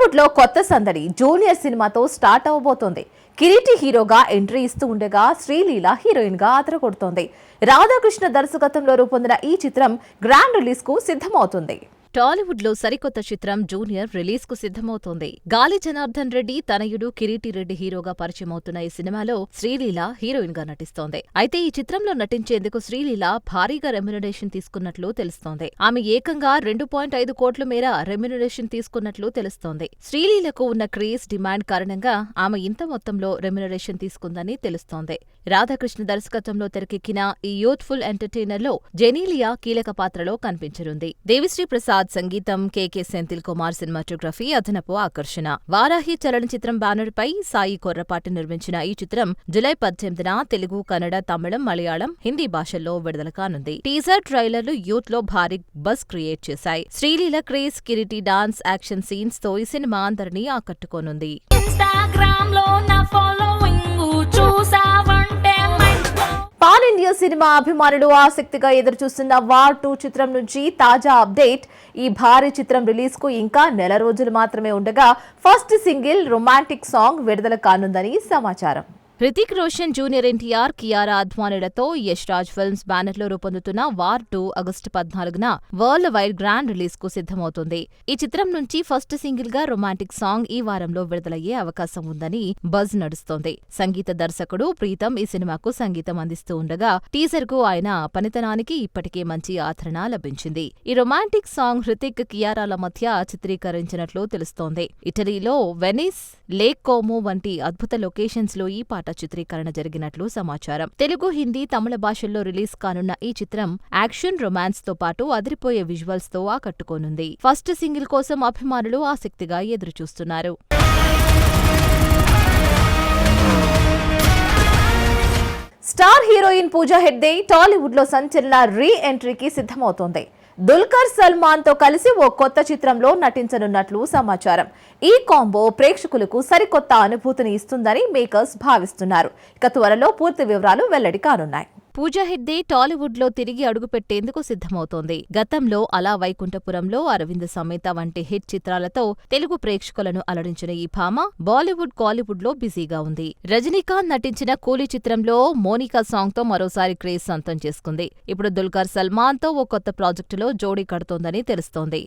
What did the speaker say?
టాలీవుడ్ లో కొత్త సందడి జూనియర్ సినిమాతో స్టార్ట్ అవబోతోంది. కిరీటి హీరోగా ఎంట్రీ ఇస్తూ ఉండగా శ్రీలీల హీరోయిన్ గా అదరగొడుతోంది. రాధాకృష్ణ దర్శకత్వంలో రూపొందిన ఈ చిత్రం గ్రాండ్ రిలీజ్ కు సిద్ధమవుతుంది. టాలీవుడ్ లో సరికొత్త చిత్రం జూనియర్ రిలీజ్ కు సిద్ధమవుతోంది. గాలి జనార్దన్ రెడ్డి తనయుడు కిరీటి రెడ్డి హీరోగా పరిచయమవుతున్న ఈ సినిమాలో శ్రీలీల హీరోయిన్ గా నటిస్తోంది. అయితే ఈ చిత్రంలో నటించేందుకు శ్రీలీల భారీగా రెమ్యునరేషన్ తీసుకున్నట్లు తెలుస్తోంది. ఆమె ఏకంగా 2.5 కోట్ల మేర రెమ్యునరేషన్ తీసుకున్నట్లు తెలుస్తోంది. శ్రీలీలకు ఉన్న క్రేజ్ డిమాండ్ కారణంగా ఆమె ఇంత మొత్తంలో రెమ్యునరేషన్ తీసుకుందని తెలుస్తోంది. రాధాకృష్ణ దర్శకత్వంలో తెరకెక్కిన ఈ యూత్ఫుల్ ఎంటర్టైనర్ లో జెనీలియా కీలక పాత్రలో కనిపించనుంది. దేవిశ్రీ ప్రసాద్ సంగీతం, కె సెంథిల్ కుమార్ సినిమాటోగ్రఫీ అదనపు ఆకర్షణ. వారాహి చలనచిత్రం బ్యానర్ పై సాయి కొర్రపాటి నిర్మించిన ఈ చిత్రం జూలై 18న తెలుగు, కన్నడ, తమిళం, మలయాళం, హిందీ భాషల్లో విడుదల కానుంది. టీజర్, ట్రైలర్లు యూత్ లో భారీ బజ్ క్రియేట్ చేశాయి. Sreeleela craze, Kireeti dance, action scenes తో ఈ సినిమా అందరినీ ఆకట్టుకోనుంది. పాన్ ఇండియా సినిమా అభిమానులు ఆసక్తిగా ఎదురుచూస్తున్న వార్ 2 చిత్రం నుంచి తాజా అప్డేట్. ఈ భారీ చిత్రం రిలీజ్ కు ఇంకా నెల రోజులు మాత్రమే ఉండగా ఫస్ట్ సింగిల్ రొమాంటిక్ సాంగ్ విడుదల కానుందని సమాచారం. హృతిక్ రోషన్, జూనియర్ ఎన్టీఆర్, కియారా అద్వానీలతో యష్ రాజ్ ఫిల్మ్స్ బ్యానర్లో రూపొందుతున్న వార్ 2 ఆగస్టు 14న వరల్డ్ వైడ్ గ్రాండ్ రిలీజ్ కు సిద్ధమవుతుంది. ఈ చిత్రం నుంచి ఫస్ట్ సింగిల్ గా రొమాంటిక్ సాంగ్ ఈ వారంలో విడుదలయ్యే అవకాశం ఉందని బజ్ నడుస్తోంది. సంగీత దర్శకుడు ప్రీతం ఈ సినిమాకు సంగీతం అందిస్తూ ఉండగా టీజర్ కు ఆయన పనితనానికి ఇప్పటికే మంచి ఆదరణ లభించింది. ఈ రొమాంటిక్ సాంగ్ హృతిక్, కియారాల మధ్య చిత్రీకరించినట్లు తెలుస్తోంది. ఇటలీలో వెనిస్, లేక్ కోమో వంటి అద్భుత లొకేషన్స్ లో ఈ పాట చిత్రీకరణ జరిగినట్లు సమాచారం. తెలుగు, హిందీ, తమిళ భాషల్లో రిలీజ్ కానున్న ఈ చిత్రం యాక్షన్, రొమాన్స్ తో పాటు అదిరిపోయే విజువల్స్ తో ఆకట్టుకోనుంది. ఫస్ట్ సింగిల్ కోసం అభిమానులు ఆసక్తిగా ఎదురుచూస్తున్నారు. స్టార్ హీరోయిన్ పూజా హెగ్డే టాలీవుడ్ లో సంచలన రీ ఎంట్రీకి సిద్ధమవుతోంది. దుల్కర్ సల్మాన్ తో కలిసి ఓ కొత్త చిత్రంలో నటించనున్నట్లు సమాచారం. ఈ కాంబో ప్రేక్షకులకు సరికొత్త అనుభూతిని ఇస్తుందని మేకర్స్ భావిస్తున్నారు. ఇక త్వరలో పూర్తి వివరాలు వెల్లడి కానున్నాయి. పూజా హెగ్డే టాలీవుడ్ లో తిరిగి అడుగుపెట్టేందుకు సిద్ధమవుతోంది. గతంలో అలా వైకుంఠపురంలో, అరవింద్ సమేత వంటి హిట్ చిత్రాలతో తెలుగు ప్రేక్షకులను అలరించిన ఈ భామ బాలీవుడ్, కాలీవుడ్ లో బిజీగా ఉంది. రజనీకాంత్ నటించిన కూలీ చిత్రంలో మోనికా సాంగ్ తో మరోసారి క్రేజ్ సొంతం చేసుకుంది. ఇప్పుడు దుల్కర్ సల్మాన్ తో ఓ కొత్త ప్రాజెక్టులో జోడీ కడుతోందని తెలుస్తోంది.